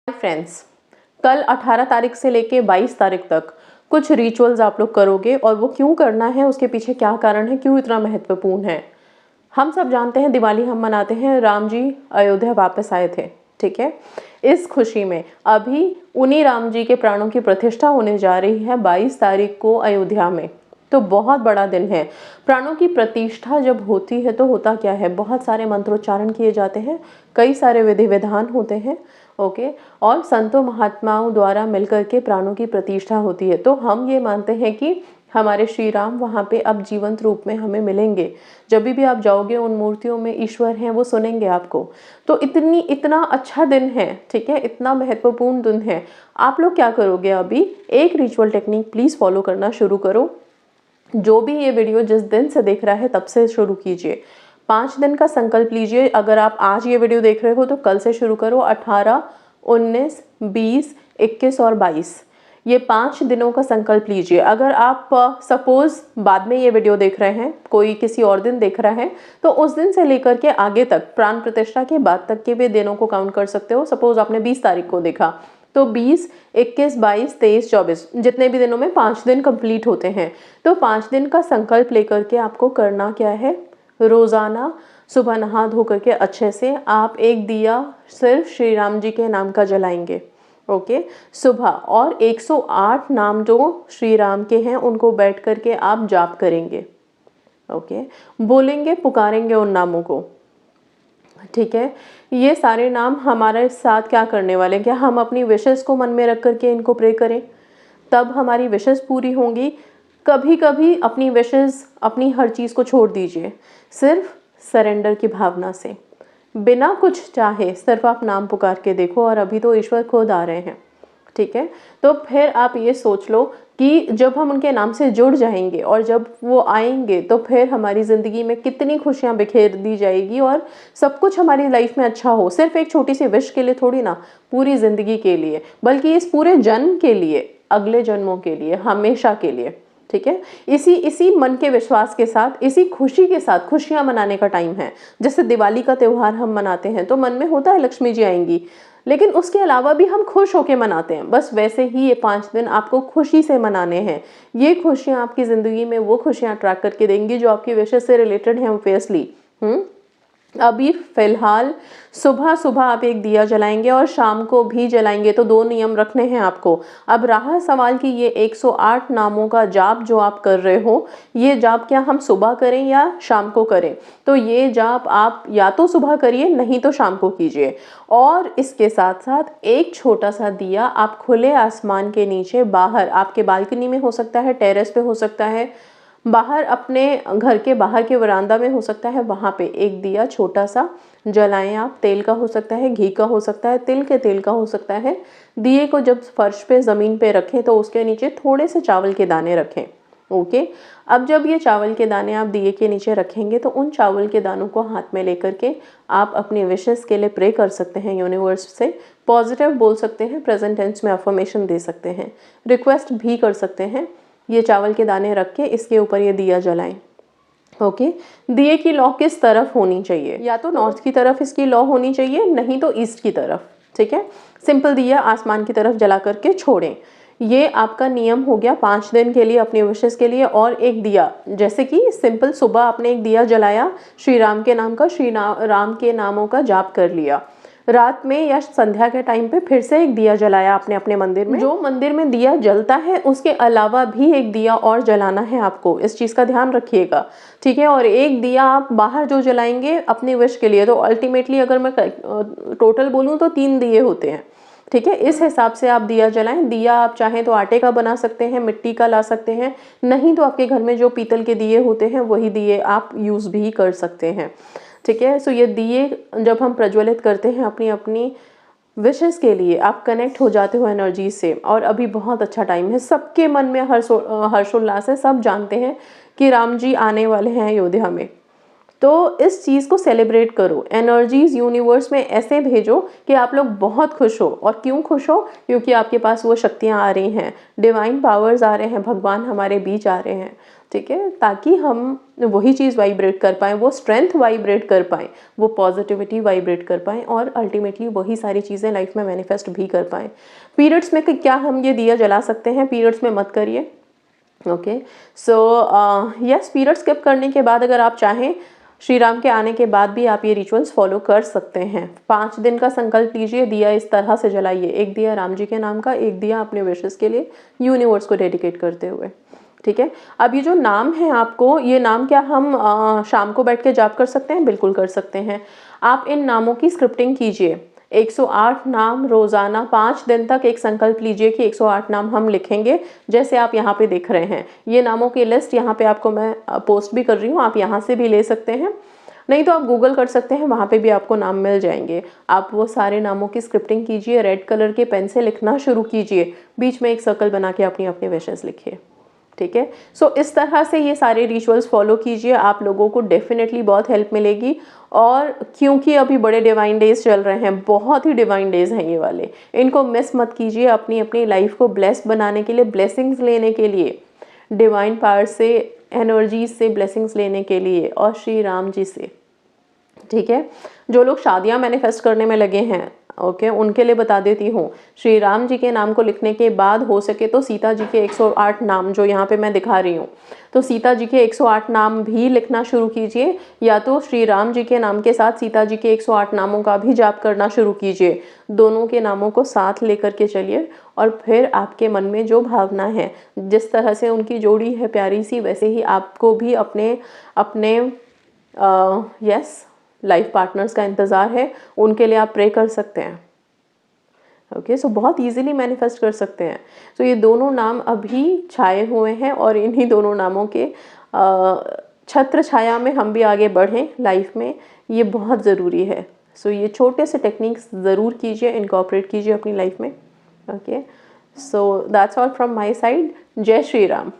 Friends, कल 18 तारीख से लेके 22 तारीख तक कुछ रिचुअल्स आप लोग करोगे और वो क्यों करना है, उसके पीछे क्या कारण है, क्यों इतना महत्वपूर्ण है। हम सब जानते हैं दिवाली हम मनाते हैं, राम जी अयोध्या वापस आए थे। ठीक है, इस खुशी में अभी उन्हीं राम जी के प्राणों की प्रतिष्ठा होने जा रही है 22 तारीख को अयोध्या में। तो बहुत बड़ा दिन है। प्राणों की प्रतिष्ठा जब होती है तो होता क्या है, बहुत सारे मंत्रोच्चारण किए जाते हैं, कई सारे विधि विधान होते हैं। ओके, और संतों महात्माओं द्वारा मिलकर के प्राणों की प्रतिष्ठा होती है। तो हम ये मानते हैं कि हमारे श्री राम वहाँ पे अब जीवंत रूप में हमें मिलेंगे। जब भी आप जाओगे उन मूर्तियों में ईश्वर हैं, वो सुनेंगे आपको। तो इतना अच्छा दिन है, ठीक है, इतना महत्वपूर्ण दिन है। आप लोग क्या करोगे, अभी एक रिचुअल टेक्निक प्लीज़ फॉलो करना शुरू करो। जो भी ये वीडियो जिस दिन से देख रहा है तब से शुरू कीजिए। 5 दिन का संकल्प लीजिए। अगर आप आज ये वीडियो देख रहे हो तो कल से शुरू करो। 18, 19, 20, 21 और 22 ये 5 दिनों का संकल्प लीजिए। अगर आप सपोज बाद में ये वीडियो देख रहे हैं, कोई किसी और दिन देख रहा है, तो उस दिन से लेकर के आगे तक, प्राण प्रतिष्ठा के बाद तक के भी दिनों को काउंट कर सकते हो। सपोज आपने 20 तारीख को देखा तो 20, 21, 22, 23, 24 जितने भी दिनों में 5 दिन कंप्लीट होते हैं। तो 5 दिन का संकल्प लेकर के आपको करना क्या है, रोज़ाना सुबह नहा धो करके अच्छे से आप एक दिया सिर्फ श्री राम जी के नाम का जलाएंगे। ओके, सुबह, और 108 नाम जो श्री राम के हैं उनको बैठ करके आप जाप करेंगे। ओके, बोलेंगे, पुकारेंगे उन नामों को। ठीक है, ये सारे नाम हमारे साथ क्या करने वाले हैं, क्या हम अपनी विशेस को मन में रख करके इनको प्रे करें, तब हमारी विशेस पूरी होंगी। कभी कभी अपनी विशेस, अपनी हर चीज़ को छोड़ दीजिए, सिर्फ सरेंडर की भावना से, बिना कुछ चाहे सिर्फ आप नाम पुकार के देखो, और अभी तो ईश्वर खुद आ रहे हैं। ठीक है, तो फिर आप ये सोच लो कि जब हम उनके नाम से जुड़ जाएंगे और जब वो आएंगे तो फिर हमारी ज़िंदगी में कितनी खुशियाँ बिखेर दी जाएगी और सब कुछ हमारी लाइफ में अच्छा हो। सिर्फ एक छोटी सी विश के लिए थोड़ी ना, पूरी ज़िंदगी के लिए, बल्कि इस पूरे जन्म के लिए, अगले जन्मों के लिए, हमेशा के लिए। ठीक है, इसी मन के विश्वास के साथ, इसी खुशी के साथ खुशियाँ मनाने का टाइम है। जैसे दिवाली का त्यौहार हम मनाते हैं तो मन में होता है लक्ष्मी जी आएंगी, लेकिन उसके अलावा भी हम खुश होकर मनाते हैं। बस वैसे ही ये 5 दिन आपको खुशी से मनाने हैं। ये खुशियाँ आपकी ज़िंदगी में वो खुशियाँ अट्रैक्ट करके देंगी जो आपकी विशेष से रिलेटेड हैं ऑब्वियसली। अभी फ़िलहाल सुबह सुबह आप एक दिया जलाएंगे और शाम को भी जलाएंगे, तो 2 नियम रखने हैं आपको। अब रहा सवाल कि ये 108 नामों का जाप जो आप कर रहे हो, ये जाप क्या हम सुबह करें या शाम को करें, तो ये जाप आप या तो सुबह करिए, नहीं तो शाम को कीजिए। और इसके साथ साथ एक छोटा सा दिया आप खुले आसमान के नीचे, बाहर आपके बालकनी में हो सकता है, टेरेस पे हो सकता है, बाहर अपने घर के बाहर के वरांदा में हो सकता है, वहाँ पे एक दिया छोटा सा जलाएं आप। तेल का हो सकता है, घी का हो सकता है, तिल के तेल का हो सकता है। दिए को जब फर्श पे, ज़मीन पे रखें तो उसके नीचे थोड़े से चावल के दाने रखें। ओके, अब जब ये चावल के दाने आप दिए के नीचे रखेंगे तो उन चावल के दानों को हाथ में लेकर के आप अपनी विशेस के लिए प्रे कर सकते हैं यूनिवर्स से। पॉजिटिव बोल सकते हैं, प्रेजेंट टेंस में अफर्मेशन दे सकते हैं, रिक्वेस्ट भी कर सकते हैं। ये चावल के दाने रख के इसके ऊपर ये दिया जलाएं। ओके, दिए की लौ किस तरफ होनी चाहिए, या तो नॉर्थ की तरफ इसकी लौ होनी चाहिए, नहीं तो ईस्ट की तरफ। ठीक है, सिंपल दिया आसमान की तरफ जला करके छोड़ें। ये आपका नियम हो गया 5 दिन के लिए अपनी विशेष के लिए। और एक दिया, जैसे कि सिंपल सुबह आपने एक दिया जलाया श्री राम के नाम का, राम के नामों का जाप कर लिया, रात में या संध्या के टाइम पे फिर से एक दिया जलाया आपने अपने मंदिर में। जो मंदिर में दिया जलता है उसके अलावा भी एक दिया और जलाना है आपको, इस चीज़ का ध्यान रखिएगा। ठीक है, और एक दिया आप बाहर जो जलाएंगे अपनी विश के लिए, तो अल्टीमेटली अगर मैं टोटल बोलूँ तो 3 दिए होते हैं। ठीक है, इस हिसाब से आप दिया जलाएं। दिया आप चाहें तो आटे का बना सकते हैं, मिट्टी का ला सकते हैं, नहीं तो आपके घर में जो पीतल के दिए होते हैं वही दिए आप यूज़ भी कर सकते हैं। ठीक है, सो ये दिए जब हम प्रज्वलित करते हैं अपनी अपनी विशेस के लिए, आप कनेक्ट हो जाते हो एनर्जी से। और अभी बहुत अच्छा टाइम है, सबके मन में हर्षोल्लास है, सब जानते हैं कि राम जी आने वाले हैं अयोध्या में। तो इस चीज़ को सेलिब्रेट करो, एनर्जीज यूनिवर्स में ऐसे भेजो कि आप लोग बहुत खुश हो। और क्यों खुश हो? क्योंकि आपके पास वो शक्तियाँ आ रही हैं, डिवाइन पावर्स आ रहे हैं, भगवान हमारे बीच आ रहे हैं, ठीक है, ताकि हम वही चीज़ वाइब्रेट कर पाएँ, वो स्ट्रेंथ वाइब्रेट कर पाएँ, वो पॉजिटिविटी वाइब्रेट कर पाएँ और अल्टीमेटली वही सारी चीज़ें लाइफ में मैनिफेस्ट भी कर पाएँ। पीरियड्स में क्या हम ये दिया जला सकते हैं? पीरियड्स में मत करिए, okay. So yes, period skip करने के बाद अगर आप चाहें, श्री राम के आने के बाद भी आप ये रिचुअल्स फॉलो कर सकते हैं। 5 दिन का संकल्प लीजिए, दिया इस तरह से जलाइए, एक दिया राम जी के नाम का, एक दिया अपने विशेस के लिए यूनिवर्स को डेडिकेट करते हुए, ठीक है। अब ये जो नाम है आपको, ये नाम क्या हम शाम को बैठ के जाप कर सकते हैं? बिल्कुल कर सकते हैं। आप इन नामों की स्क्रिप्टिंग कीजिए, 108 नाम रोज़ाना 5 दिन तक एक संकल्प लीजिए कि 108 नाम हम लिखेंगे, जैसे आप यहाँ पे देख रहे हैं। ये नामों की लिस्ट यहाँ पे आपको मैं पोस्ट भी कर रही हूँ, आप यहाँ से भी ले सकते हैं, नहीं तो आप गूगल कर सकते हैं, वहाँ पे भी आपको नाम मिल जाएंगे। आप वो सारे नामों की स्क्रिप्टिंग कीजिए, रेड कलर के पेन से लिखना शुरू कीजिए, बीच में एक सर्कल बना के अपनी अपनी विशेस लिखिए, ठीक है। सो इस तरह से ये सारे रिचुअल्स फॉलो कीजिए, आप लोगों को डेफिनेटली बहुत हेल्प मिलेगी। और क्योंकि अभी बड़े डिवाइन डेज चल रहे हैं, बहुत ही डिवाइन डेज हैं ये वाले, इनको मिस मत कीजिए। अपनी अपनी लाइफ को ब्लेस बनाने के लिए, ब्लेसिंग्स लेने के लिए, डिवाइन पावर से, एनर्जीज से ब्लेसिंग्स लेने के लिए, और श्री राम जी से, ठीक है। जो लोग शादियां मैनिफेस्ट करने में लगे हैं, ओके, उनके लिए बता देती हूँ, श्री राम जी के नाम को लिखने के बाद हो सके तो सीता जी के 108 नाम जो यहाँ पे मैं दिखा रही हूँ, तो सीता जी के 108 नाम भी लिखना शुरू कीजिए, या तो श्री राम जी के नाम के साथ सीता जी के 108 नामों का भी जाप करना शुरू कीजिए। दोनों के नामों को साथ लेकर के चलिए, और फिर आपके मन में जो भावना है, जिस तरह से उनकी जोड़ी है प्यारी सी, वैसे ही आपको भी अपने अपने यस लाइफ पार्टनर्स का इंतज़ार है, उनके लिए आप प्रे कर सकते हैं, ओके। सो बहुत इजीली मैनिफेस्ट कर सकते हैं। सो ये दोनों नाम अभी छाए हुए हैं, और इन्हीं दोनों नामों के छत्र छाया में हम भी आगे बढ़ें लाइफ में, ये बहुत ज़रूरी है। सो ये छोटे से टेक्निक्स ज़रूर कीजिए, इनकॉर्पोरेट कीजिए अपनी लाइफ में, okay. So that's all from my side. जय श्री राम।